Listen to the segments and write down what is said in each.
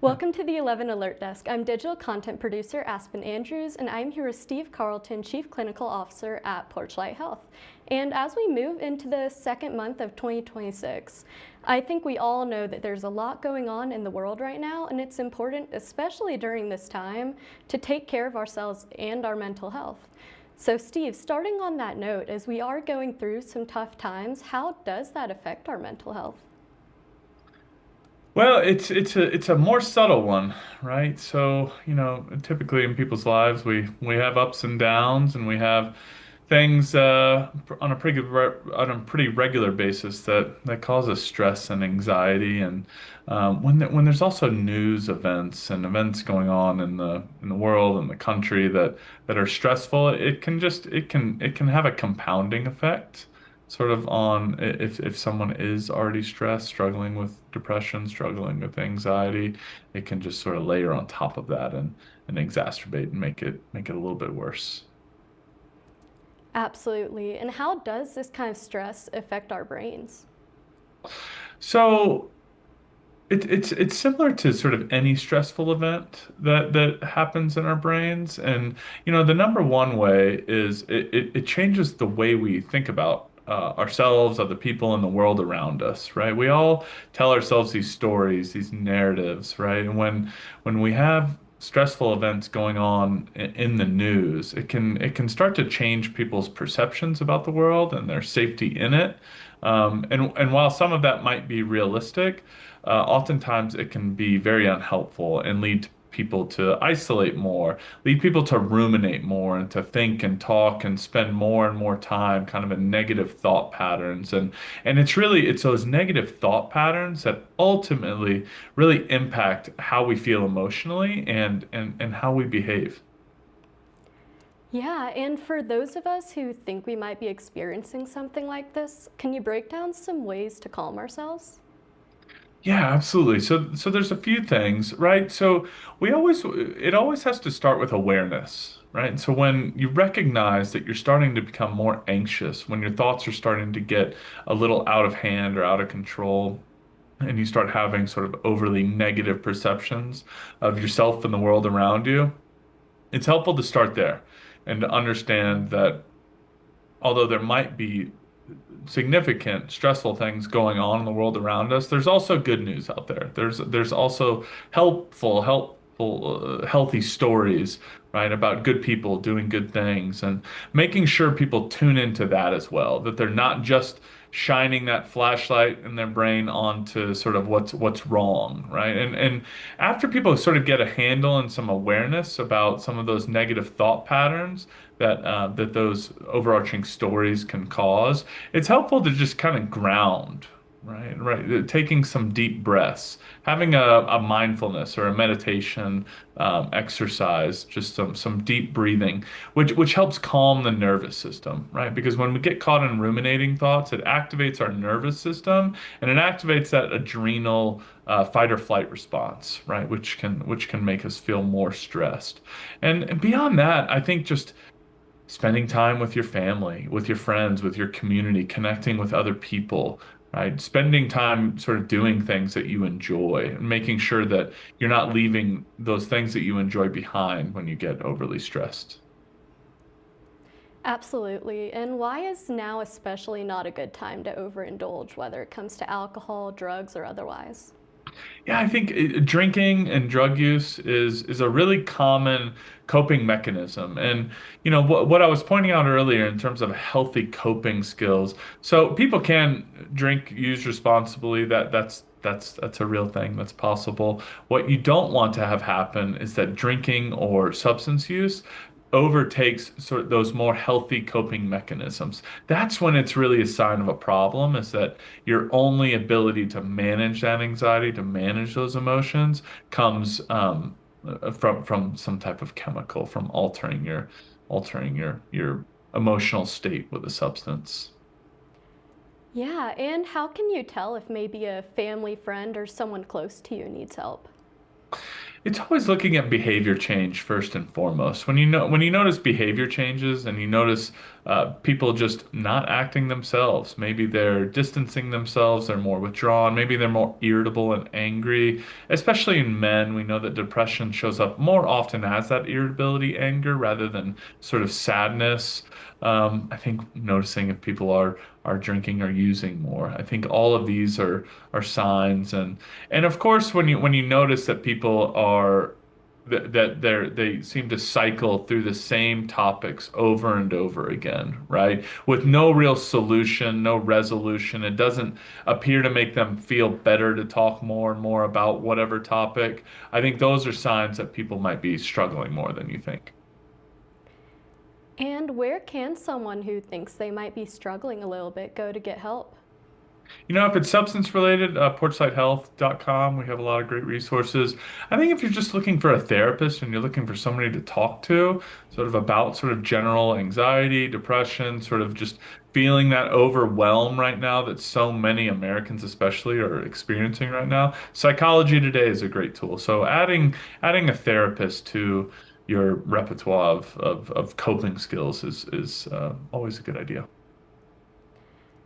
Welcome to the 11 Alert Desk. I'm digital content producer Aspen Andrews, and I'm here with Steve Carleton, Chief Clinical Officer at Porch Health. And as we move into the second month of 2026, I think we all know that there's a lot going on in the world right now, and it's important, especially during this time, to take care of ourselves and our mental health. So Steve, starting on that note, as we are going through some tough times, how does that affect our mental health? Well, it's a more subtle one, right? So, typically in people's lives, we have ups and downs, and we have things on a pretty regular basis that cause us stress and anxiety. And when there's also news events and events going on in the world and the country that are stressful, it can have a compounding effect sort of on if someone is already stressed, struggling with depression, struggling with anxiety, it can just sort of layer on top of that and exacerbate and make it a little bit worse. Absolutely. And how does this kind of stress affect our brains? So it's similar to sort of any stressful event that happens in our brains. And the number one way is it changes the way we think about ourselves, other people, and the world around us, right? We all tell ourselves these stories, these narratives, right? And when we have stressful events going on in the news, it can start to change people's perceptions about the world and their safety in it. And while some of that might be realistic, oftentimes it can be very unhelpful and lead people to isolate more, lead people to ruminate more and to think and talk and spend more and more time kind of in negative thought patterns. And it's those negative thought patterns that ultimately really impact how we feel emotionally and how we behave. Yeah, and for those of us who think we might be experiencing something like this, can you break down some ways to calm ourselves? Yeah, absolutely. So there's a few things, right? So it always has to start with awareness, right? And so when you recognize that you're starting to become more anxious, when your thoughts are starting to get a little out of hand or out of control, and you start having sort of overly negative perceptions of yourself and the world around you, it's helpful to start there and to understand that although there might be significant stressful things going on in the world around us, there's also good news out there. There's also healthy stories, right, about good people doing good things and making sure people tune into that as well, that they're not just shining that flashlight in their brain onto sort of what's wrong, right? And after people sort of get a handle and some awareness about some of those negative thought patterns that those overarching stories can cause, it's helpful to just kind of ground, right? Right. Taking some deep breaths, having a mindfulness or a meditation exercise, just some deep breathing, which helps calm the nervous system, right? Because when we get caught in ruminating thoughts, it activates our nervous system and it activates that adrenal fight or flight response, right? Which can make us feel more stressed. And beyond that, I think just spending time with your family, with your friends, with your community, connecting with other people, right? Spending time sort of doing things that you enjoy and making sure that you're not leaving those things that you enjoy behind when you get overly stressed. Absolutely. And why is now especially not a good time to overindulge, whether it comes to alcohol, drugs, or otherwise? Yeah, I think drinking and drug use is a really common coping mechanism. And what I was pointing out earlier in terms of healthy coping skills. So people can drink, use responsibly. That's a real thing. That's possible. What you don't want to have happen is that drinking or substance use overtakes sort of those more healthy coping mechanisms. That's when it's really a sign of a problem, is that your only ability to manage that anxiety, to manage those emotions, comes from some type of chemical, from altering your emotional state with a substance. Yeah, and how can you tell if maybe a family friend or someone close to you needs help? It's always looking at behavior change first and foremost. When you notice behavior changes and you notice people just not acting themselves. Maybe they're distancing themselves, they're more withdrawn, maybe they're more irritable and angry. Especially in men, we know that depression shows up more often as that irritability, anger, rather than sort of sadness. I think noticing if people are drinking or using more. I think all of these are signs, and of course when you notice that people are that they seem to cycle through the same topics over and over again, right? With no real solution, no resolution. It doesn't appear to make them feel better to talk more and more about whatever topic. I think those are signs that people might be struggling more than you think. And where can someone who thinks they might be struggling a little bit go to get help? If it's substance related, porchlighthealth.com, we have a lot of great resources. I think if you're just looking for a therapist and you're looking for somebody to talk to, sort of about sort of general anxiety, depression, sort of just feeling that overwhelm right now that so many Americans especially are experiencing right now, Psychology Today is a great tool. So adding a therapist to your repertoire of coping skills is always a good idea.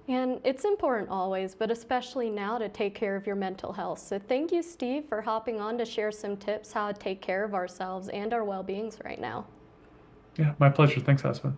And it's important always, but especially now, to take care of your mental health. So thank you, Steve, for hopping on to share some tips how to take care of ourselves and our well-beings right now. Yeah, my pleasure. Thanks, Aspen.